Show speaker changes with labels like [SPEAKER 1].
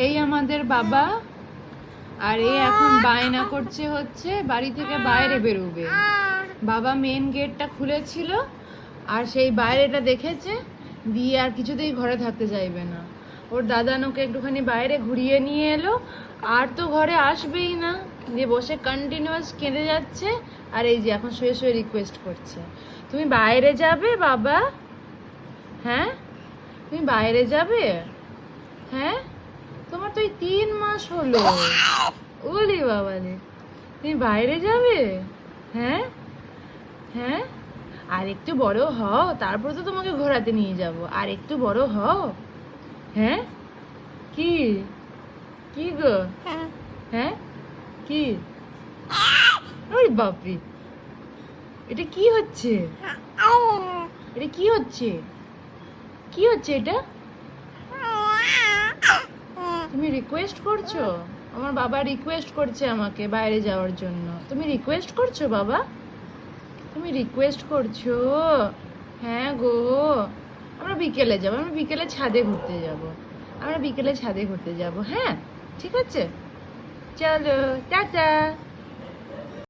[SPEAKER 1] এই আমাদের বাবা, আর এই এখন বায়না করছে হচ্ছে বাড়ি থেকে বাইরে বেরোবে। বাবা মেন গেটটা খুলেছিল আর সেই বাইরেটা দেখেছে, দিয়ে আর কিছুতেই ঘরে থাকতে চাইবে না। ওর দাদানুকে একটুখানি বাইরে ঘুরিয়ে নিয়ে এলো, আর তো ঘরে আসবেই না, দিয়ে বসে কন্টিনিউয়াস কেঁদে যাচ্ছে। আর এই যে এখন শুয়ে শুয়ে রিকোয়েস্ট করছে, তুমি বাইরে যাবে বাবা? হ্যাঁ, তুমি বাইরে যাবে? হ্যাঁ, তোমার তো এই 3 মাস হলো। ওরে বাবারে, তুমি বাইরে যাবে? হ্যাঁ হ্যাঁ, আর একটু বড় হও, তারপর তো তোমাকে ঘোরাতে নিয়ে যাব। আর একটু বড় হও। হ্যাঁ, কি কি গো? হ্যাঁ, কি? ওরে বাপরে, এটা কি হচ্ছে? এটা কি হচ্ছে? কি হচ্ছে এটা? তুমি রিকোয়েস্ট করছো? আমার বাবা রিকোয়েস্ট করছে আমাকে বাইরে যাওয়ার জন্য। তুমি রিকোয়েস্ট করছো বাবা? তুমি রিকোয়েস্ট করছো? হ্যাঁ গো, আমরা বিকেলে যাবো, আমরা বিকেলে ছাদে ঘুরতে যাব। আমরা বিকেলে ছাদে ঘুরতে যাব। হ্যাঁ, ঠিক আছে, চলো টাটা।